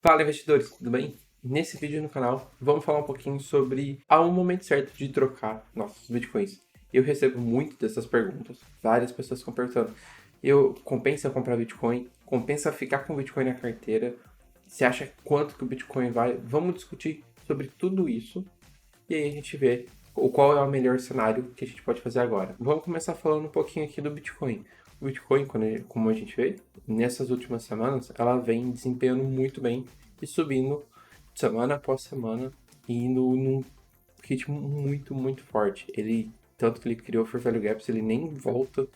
Fala, investidores, tudo bem? Nesse vídeo no canal, vamos falar um pouquinho sobre um momento certo de trocar nossos bitcoins. Eu recebo muito dessas perguntas, várias pessoas ficam perguntando: compensa comprar bitcoin? Compensa ficar com bitcoin na carteira? Você acha quanto que o bitcoin vai? Vamos discutir sobre tudo isso e aí a gente vê qual é o melhor cenário que a gente pode fazer agora. Vamos começar falando um pouquinho aqui do Bitcoin. O Bitcoin, como a gente vê, nessas últimas semanas, ela vem desempenhando muito bem e subindo semana após semana e indo num ritmo muito, muito forte. Tanto que ele criou Fair Value Gaps, ele nem volta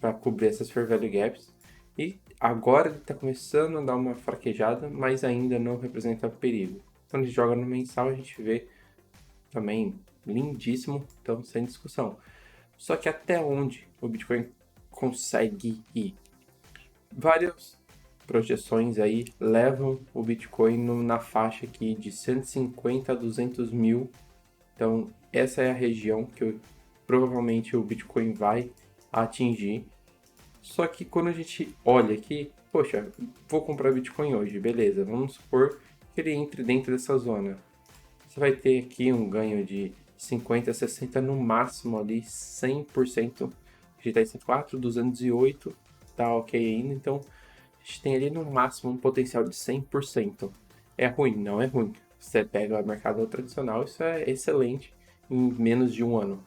para cobrir essas Fair Value Gaps. E agora ele está começando a dar uma fraquejada, mas ainda não representa perigo. Quando a gente joga no mensal, a gente vê também lindíssimo, então sem discussão. Só que até onde o Bitcoin consegue ir? Várias projeções aí levam o Bitcoin na faixa aqui de 150 a 200 mil. Então essa é a região que provavelmente o Bitcoin vai atingir. Só que quando a gente olha aqui, poxa, vou comprar Bitcoin hoje, beleza, vamos supor que ele entre dentro dessa zona. Você vai ter aqui um ganho de 50, 60, no máximo ali 100%. A gente está em 104, 208, tá ok ainda. Então a gente tem ali no máximo um potencial de 100%. É ruim? Não é ruim. Você pega o mercado tradicional, isso é excelente em menos de um ano.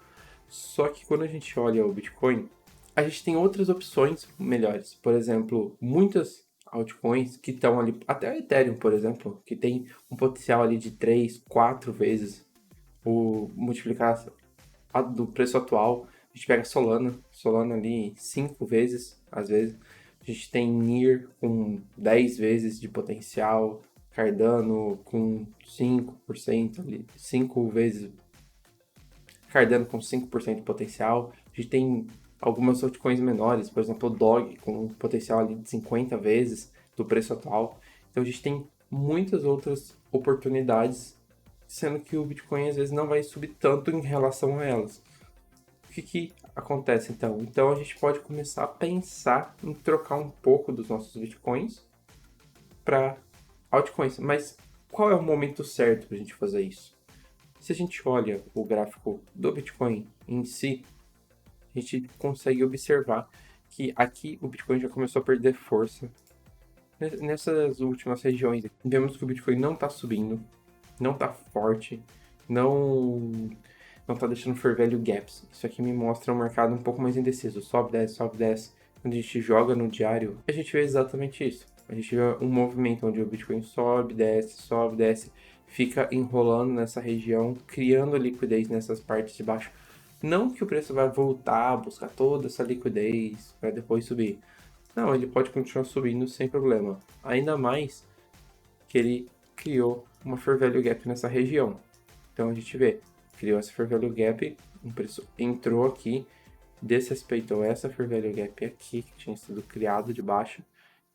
Só que quando a gente olha o Bitcoin, a gente tem outras opções melhores. Por exemplo, muitas altcoins que estão ali, até o Ethereum, por exemplo, que tem um potencial ali de 3, 4 vezes o multiplicar do preço atual. A gente pega Solana ali 5 vezes, às vezes. A gente tem NIR com 10 vezes de potencial, Cardano com 5% ali, 5 vezes Cardano com 5% de potencial. A gente tem algumas altcoins menores, por exemplo, o Dog com um potencial ali de 50 vezes do preço atual. Então a gente tem muitas outras oportunidades, sendo que o Bitcoin às vezes não vai subir tanto em relação a elas. O que acontece então? Então a gente pode começar a pensar em trocar um pouco dos nossos Bitcoins para altcoins. Mas qual é o momento certo para a gente fazer isso? Se a gente olha o gráfico do Bitcoin em si, a gente consegue observar que aqui o Bitcoin já começou a perder força. Nessas últimas regiões, vemos que o Bitcoin não está subindo, não está forte, não não está deixando fair value gaps. Isso aqui me mostra um mercado um pouco mais indeciso, sobe, desce, sobe, desce. Quando a gente joga no diário, a gente vê exatamente isso. A gente vê um movimento onde o Bitcoin sobe, desce, fica enrolando nessa região, criando liquidez nessas partes de baixo. Não que o preço vai voltar a buscar toda essa liquidez para depois subir. Não, ele pode continuar subindo sem problema. Ainda mais que ele criou uma Fair Value Gap nessa região. Então a gente vê, criou essa Fair Value Gap, o preço entrou aqui, desrespeitou essa Fair Value Gap aqui, que tinha sido criado de baixo.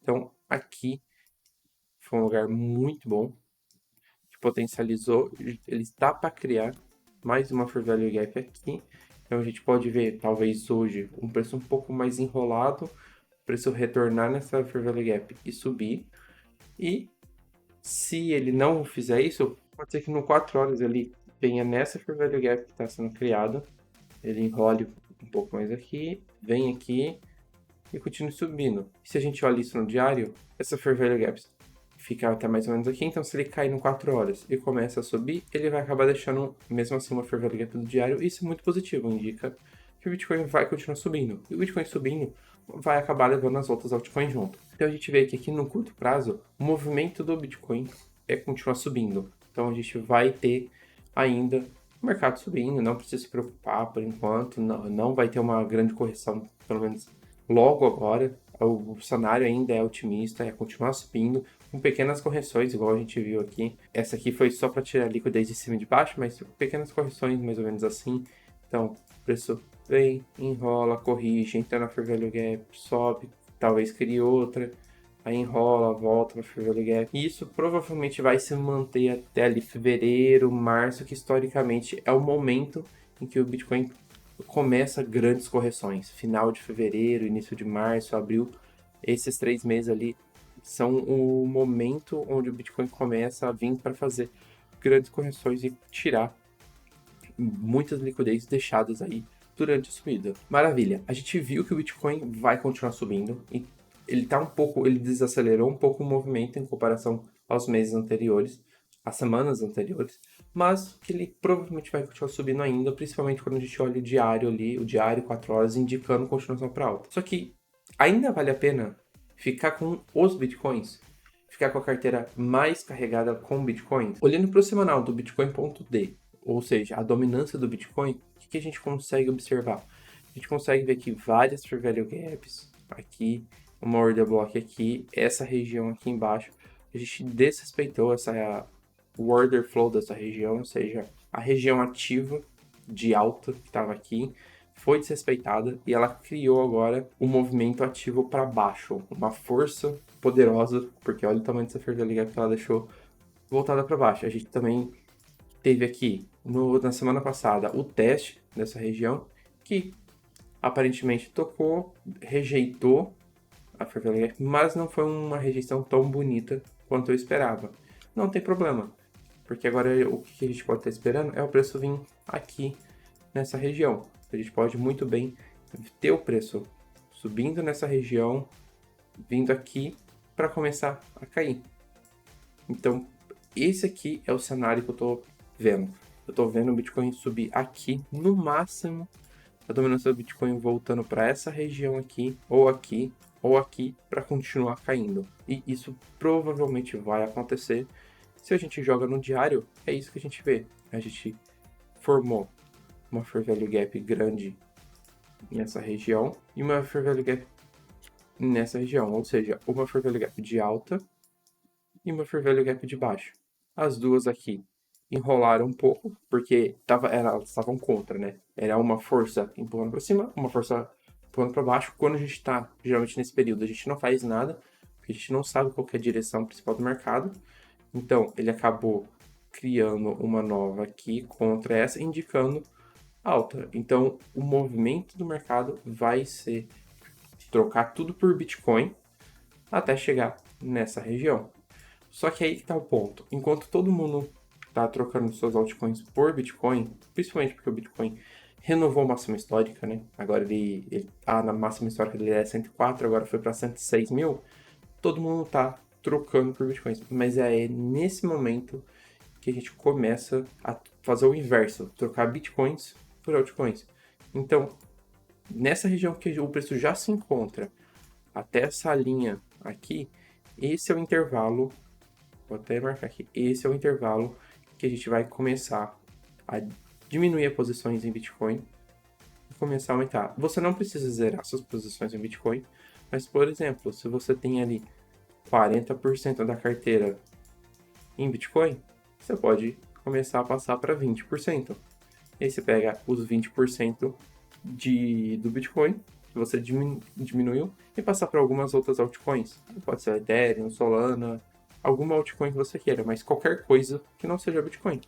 Então aqui foi um lugar muito bom, que potencializou, ele está para criar mais uma Fair Value Gap aqui. Então a gente pode ver, talvez hoje, um preço um pouco mais enrolado, o preço retornar nessa Fair Value Gap e subir. E se ele não fizer isso, pode ser que no 4 horas ele venha nessa Fair Value Gap que está sendo criada, ele enrole um pouco mais aqui, vem aqui e continue subindo. Se a gente olha isso no diário, essa Fair Value Gap fica até mais ou menos aqui, então se ele cair no 4 horas e começa a subir, ele vai acabar deixando mesmo assim uma Fair Value Gap do diário, e isso é muito positivo, indica que o Bitcoin vai continuar subindo. E o Bitcoin subindo vai acabar levando as outras altcoins junto. Então a gente vê que aqui no curto prazo, o movimento do Bitcoin é continuar subindo. Então a gente vai ter ainda o mercado subindo, não precisa se preocupar por enquanto, não vai ter uma grande correção, pelo menos logo agora. O cenário ainda é otimista, é continuar subindo, com pequenas correções, igual a gente viu aqui. Essa aqui foi só para tirar a liquidez de cima e de baixo, mas pequenas correções, mais ou menos assim. Então, o preço vem, enrola, corrige, entra na Fair Value Gap, sobe, talvez crie outra, aí enrola, volta na Fair Value Gap. E isso provavelmente vai se manter até ali fevereiro, março, que historicamente é o momento em que o Bitcoin começa grandes correções. Final de fevereiro, início de março, abril, esses 3 meses ali são o momento onde o Bitcoin começa a vir para fazer grandes correções e tirar muitas liquidez deixadas aí durante a subida. Maravilha, a gente viu que o Bitcoin vai continuar subindo e ele desacelerou um pouco o movimento em comparação aos meses anteriores, às semanas anteriores, mas que ele provavelmente vai continuar subindo ainda, principalmente quando a gente olha o diário ali, o diário 4 horas indicando continuação para alta. Só que ainda vale a pena ficar com os Bitcoins, ficar com a carteira mais carregada com Bitcoins. Olhando para o semanal do Bitcoin.D, ou seja, a dominância do Bitcoin, o que a gente consegue observar? A gente consegue ver aqui várias fair value gaps, aqui, uma order block aqui, essa região aqui embaixo. A gente desrespeitou o order flow dessa região, ou seja, a região ativa de alta que estava aqui foi desrespeitada e ela criou agora um movimento ativo para baixo, uma força poderosa, porque olha o tamanho dessa fair value gap que ela deixou voltada para baixo. A gente também teve aqui na semana passada o teste dessa região que aparentemente tocou, rejeitou a fair value gap, mas não foi uma rejeição tão bonita quanto eu esperava. Não tem problema, porque agora o que a gente pode estar esperando é o preço vir aqui nessa região. A gente pode muito bem ter o preço subindo nessa região, vindo aqui para começar a cair. Então, esse aqui é o cenário que eu estou vendo. Eu estou vendo o Bitcoin subir aqui, no máximo, a dominância do Bitcoin voltando para essa região aqui, ou aqui, para continuar caindo. E isso provavelmente vai acontecer. Se a gente joga no diário, é isso que a gente vê. A gente formou uma fair value gap grande nessa região e uma fair value gap nessa região, ou seja, uma fair value gap de alta e uma fair value gap de baixo. As duas aqui enrolaram um pouco, porque elas estavam contra, né? Era uma força empurrando para cima, uma força empurrando para baixo. Quando a gente está, geralmente nesse período, a gente não faz nada, porque a gente não sabe qual que é a direção principal do mercado. Então, ele acabou criando uma nova aqui contra essa, indicando alta. Então, o movimento do mercado vai ser trocar tudo por Bitcoin até chegar nessa região. Só que aí que tá o ponto. Enquanto todo mundo tá trocando suas altcoins por Bitcoin, principalmente porque o Bitcoin renovou a máxima histórica, né? Agora ele na máxima histórica dele é 104, agora foi para 106 mil. Todo mundo tá trocando por Bitcoins. Mas é nesse momento que a gente começa a fazer o inverso, trocar Bitcoins por altcoins. Então, nessa região que o preço já se encontra, até essa linha aqui, esse é o intervalo, vou até marcar aqui, esse é o intervalo que a gente vai começar a diminuir as posições em Bitcoin e começar a aumentar. Você não precisa zerar suas posições em Bitcoin, mas, por exemplo, se você tem ali 40% da carteira em Bitcoin, você pode começar a passar para 20%. E aí você pega os 20% do Bitcoin que você diminuiu e passar para algumas outras altcoins. Pode ser Ethereum, Solana, alguma altcoin que você queira, mas qualquer coisa que não seja Bitcoin.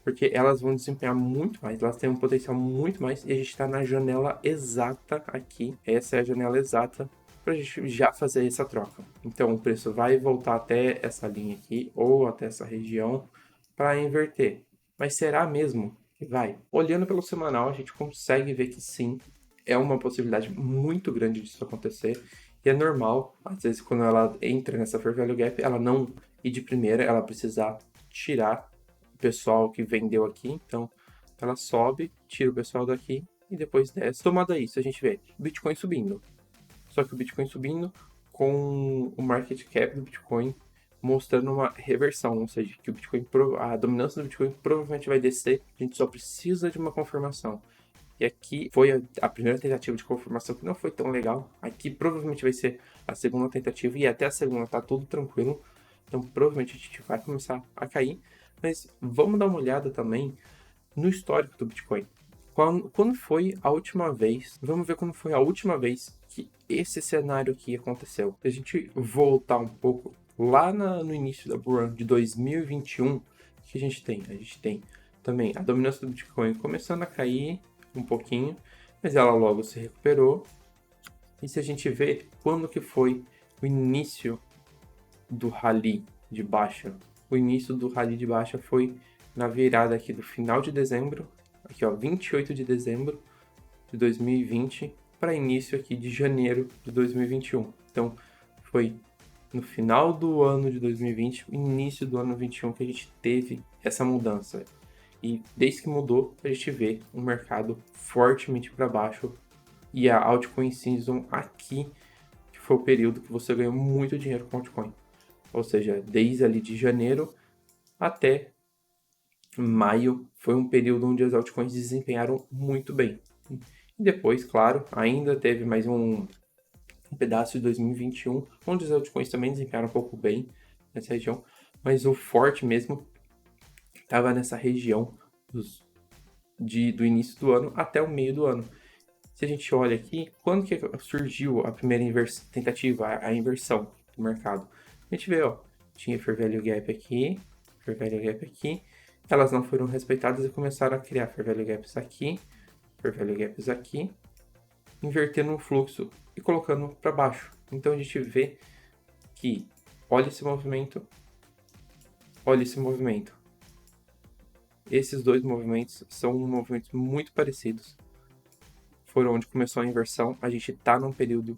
Porque elas vão desempenhar muito mais, elas têm um potencial muito mais e a gente está na janela exata aqui. Essa é a janela exata para a gente já fazer essa troca. Então o preço vai voltar até essa linha aqui ou até essa região para inverter. Mas será mesmo que vai? Olhando pelo semanal, a gente consegue ver que sim, é uma possibilidade muito grande disso acontecer. E é normal, às vezes, quando ela entra nessa fair value gap, ela não ir de primeira, ela precisar tirar o pessoal que vendeu aqui. Então, ela sobe, tira o pessoal daqui e depois desce. Tomado isso, a gente vê Bitcoin subindo. Só que o Bitcoin subindo com o market cap do Bitcoin mostrando uma reversão, ou seja, que a dominância do Bitcoin provavelmente vai descer, a gente só precisa de uma confirmação. E aqui foi a primeira tentativa de confirmação que não foi tão legal. Aqui provavelmente vai ser a segunda tentativa e até a segunda tá tudo tranquilo. Então provavelmente a gente vai começar a cair. Mas vamos dar uma olhada também no histórico do Bitcoin. Quando foi a última vez? Vamos ver quando foi a última vez que esse cenário aqui aconteceu. Se a gente voltar um pouco lá no início da bull run de 2021, o que a gente tem? A gente tem também a dominância do Bitcoin começando a cair um pouquinho, mas ela logo se recuperou. E se a gente vê quando que foi o início do rally de baixa? O início do rally de baixa foi na virada aqui do final de dezembro, aqui ó, 28 de dezembro de 2020 para início aqui de janeiro de 2021. Então, foi no final do ano de 2020, início do ano 21 que a gente teve essa mudança. E desde que mudou, a gente vê um mercado fortemente para baixo e a altcoin season aqui, que foi o período que você ganhou muito dinheiro com altcoin. Ou seja, desde ali de janeiro até maio foi um período onde as altcoins desempenharam muito bem. E depois, claro, ainda teve mais um pedaço de 2021, onde as altcoins também desempenharam um pouco bem nessa região, mas o forte mesmo estava nessa região do início do ano até o meio do ano. Se a gente olha aqui, quando que surgiu a primeira tentativa, a inversão do mercado? A gente vê, ó, tinha Fair Value Gap aqui, Fair Value Gap aqui, elas não foram respeitadas e começaram a criar Fair Value Gaps aqui, Fair Value Gaps aqui, invertendo o fluxo e colocando para baixo. Então a gente vê que, olha esse movimento, olha esse movimento. Esses dois movimentos são movimentos muito parecidos. Foram onde começou a inversão. A gente está num período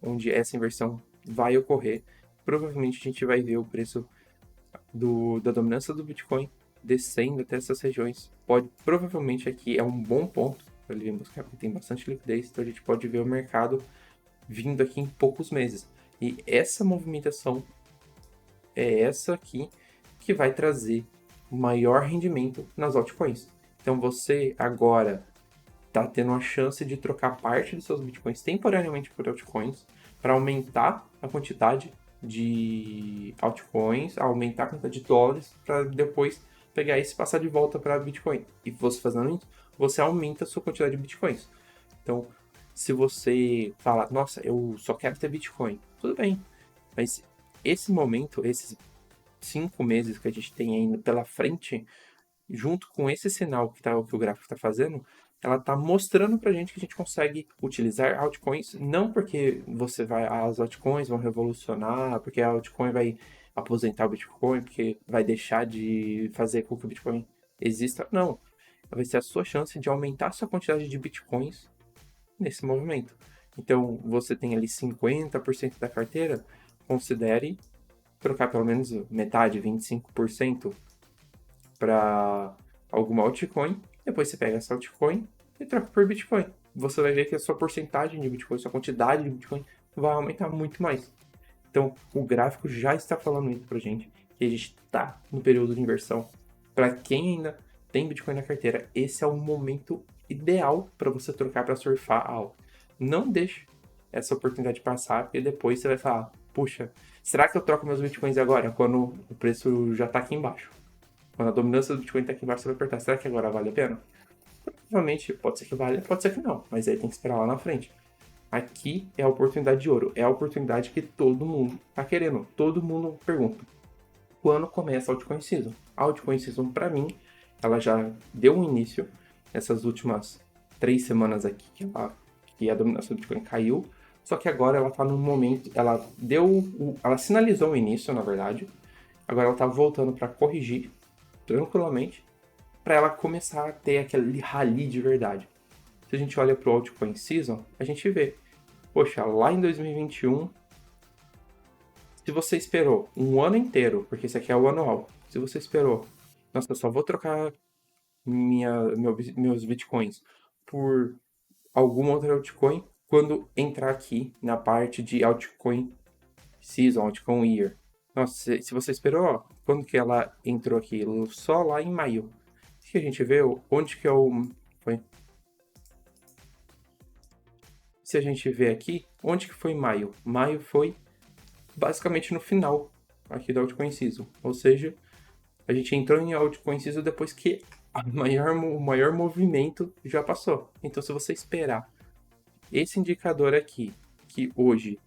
onde essa inversão vai ocorrer. Provavelmente a gente vai ver o preço da dominância do Bitcoin descendo até essas regiões. Provavelmente aqui é um bom ponto para ele vir buscar, porque tem bastante liquidez, então a gente pode ver o mercado vindo aqui em poucos meses. E essa movimentação é essa aqui que vai trazer maior rendimento nas altcoins. Então você agora está tendo a chance de trocar parte dos seus bitcoins temporariamente por altcoins para aumentar a quantidade de altcoins, aumentar a quantidade de dólares para depois pegar isso e passar de volta para Bitcoin. E você fazendo isso, você aumenta a sua quantidade de bitcoins. Então, se você fala, nossa, eu só quero ter Bitcoin, tudo bem. Mas esse momento, esses 5 meses que a gente tem ainda pela frente, junto com esse sinal que o gráfico está fazendo, ela está mostrando para a gente que a gente consegue utilizar altcoins, não porque as altcoins vão revolucionar, porque a altcoin vai aposentar o Bitcoin, porque vai deixar de fazer com que o Bitcoin exista. Não, vai ser a sua chance de aumentar a sua quantidade de Bitcoins nesse movimento. Então, você tem ali 50% da carteira, considere trocar pelo menos metade, 25%, para alguma altcoin, depois você pega essa altcoin e troca por Bitcoin. Você vai ver que a sua porcentagem de Bitcoin, sua quantidade de Bitcoin vai aumentar muito mais. Então, o gráfico já está falando isso pra gente, que a gente está no período de inversão. Para quem ainda tem Bitcoin na carteira, esse é o momento ideal para você trocar para surfar alto. Não deixe essa oportunidade passar, porque depois você vai falar, puxa, será que eu troco meus Bitcoins agora, quando o preço já está aqui embaixo? Quando a dominância do Bitcoin está aqui embaixo, você vai apertar, será que agora vale a pena? Provavelmente, pode ser que valha, pode ser que não, mas aí tem que esperar lá na frente. Aqui é a oportunidade de ouro, é a oportunidade que todo mundo tá querendo. Todo mundo pergunta, quando começa a Altcoin Season? A Altcoin Season, para mim, ela já deu um início nessas últimas 3 semanas aqui que a dominância do Bitcoin caiu, só que agora ela tá num momento, ela sinalizou o início, na verdade, agora ela tá voltando para corrigir tranquilamente, para ela começar a ter aquele rally de verdade. Se a gente olha para o Altcoin Season, a gente vê, poxa, lá em 2021, se você esperou um ano inteiro, porque esse aqui é o anual, se você esperou, nossa, eu só vou trocar meus bitcoins por alguma outra altcoin quando entrar aqui na parte de Altcoin Season, Altcoin Year. Nossa, se você esperou, ó, quando que ela entrou aqui? Só lá em maio. Que a gente vê onde que é o... Foi. Se a gente vê aqui, onde que foi maio? Maio foi basicamente no final aqui do Altcoin Season. Ou seja, a gente entrou em Altcoin Season depois que o maior movimento já passou. Então, se você esperar esse indicador aqui, que hoje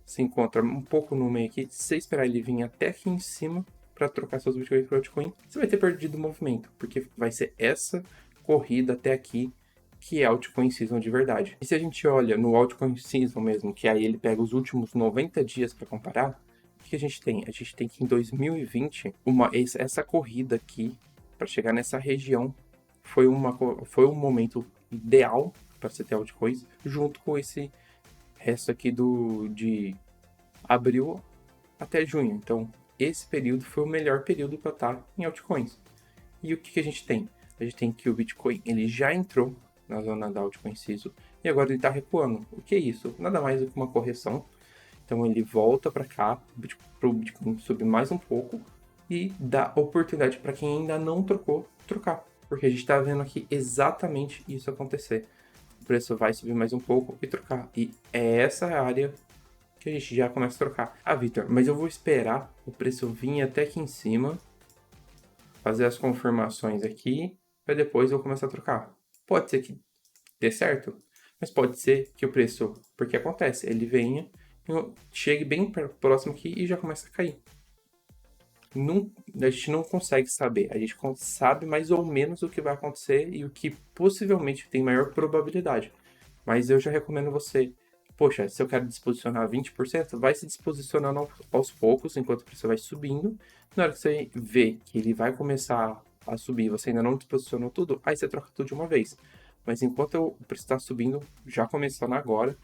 se encontra um pouco no meio aqui, se você esperar ele vir até aqui em cima para trocar seus bitcoins por altcoin, você vai ter perdido o movimento, porque vai ser essa corrida até aqui que é Altcoin Season de verdade. E se a gente olha no Altcoin Season mesmo, que aí ele pega os últimos 90 dias para comparar, que a gente tem? A gente tem que em 2020, essa corrida aqui, para chegar nessa região, foi um momento ideal para você ter altcoins, junto com esse resto aqui de abril até junho. Então, esse período foi o melhor período para estar em altcoins. E o que a gente tem? A gente tem que o Bitcoin ele já entrou na zona da altcoin CISO e agora ele está recuando. O que é isso? Nada mais do que uma correção. Então ele volta para cá, para o Bitcoin subir mais um pouco e dá oportunidade para quem ainda não trocou, trocar. Porque a gente está vendo aqui exatamente isso acontecer. O preço vai subir mais um pouco e trocar. E é essa área que a gente já começa a trocar. Ah, Victor, mas eu vou esperar o preço vir até aqui em cima, fazer as confirmações aqui, para depois eu começar a trocar. Pode ser que dê certo, mas pode ser que o preço, porque acontece, ele venha, chegue bem próximo aqui e já começa a cair. A gente não consegue saber, a gente sabe mais ou menos o que vai acontecer e o que possivelmente tem maior probabilidade. Mas eu já recomendo você, poxa, se eu quero disposicionar 20%, vai se disposicionando aos poucos, enquanto o preço vai subindo. Na hora que você vê que ele vai começar a subir, você ainda não disposicionou tudo, aí você troca tudo de uma vez. Mas enquanto o preço está subindo, já começando agora,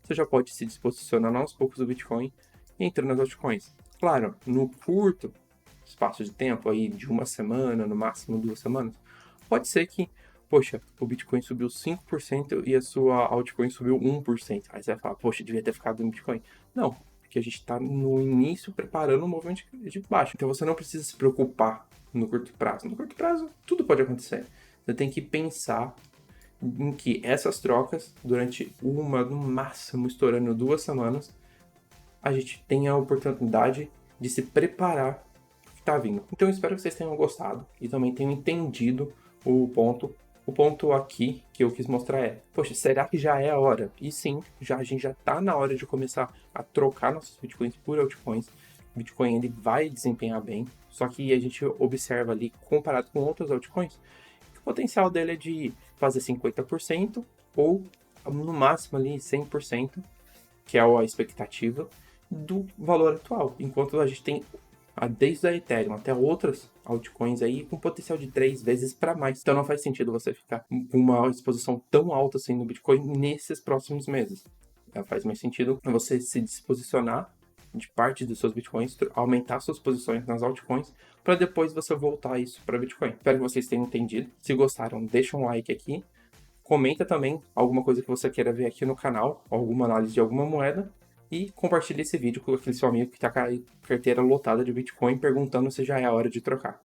você já pode se disposicionar aos poucos do Bitcoin e entrando nas altcoins. Claro, no curto espaço de tempo, aí de uma semana, no máximo 2 semanas, pode ser que, poxa, o Bitcoin subiu 5% e a sua altcoin subiu 1%. Aí você vai falar, poxa, devia ter ficado no Bitcoin. Não, porque a gente está no início preparando um movimento de baixo. Então você não precisa se preocupar no curto prazo. No curto prazo, tudo pode acontecer. Você tem que pensar em que essas trocas, durante no máximo, estourando 2 semanas, a gente tenha a oportunidade de se preparar para o que está vindo. Então eu espero que vocês tenham gostado e também tenham entendido o ponto. O ponto aqui que eu quis mostrar é, poxa, será que já é a hora? E sim, a gente já está na hora de começar a trocar nossos bitcoins por altcoins. O Bitcoin ele vai desempenhar bem, só que a gente observa ali, comparado com outros altcoins, que o potencial dele é de fazer 50% ou no máximo ali 100%, que é a expectativa do valor atual. Enquanto a gente tem desde a Ethereum até outras altcoins aí com potencial de 3 vezes para mais. Então não faz sentido você ficar com uma exposição tão alta assim no Bitcoin nesses próximos meses. Faz mais sentido você se disposicionar de parte dos seus Bitcoins, aumentar suas posições nas altcoins, para depois você voltar isso para Bitcoin. Espero que vocês tenham entendido. Se gostaram, deixa um like aqui. Comenta também alguma coisa que você queira ver aqui no canal, alguma análise de alguma moeda. E compartilhe esse vídeo com aquele seu amigo que está com a carteira lotada de Bitcoin perguntando se já é a hora de trocar.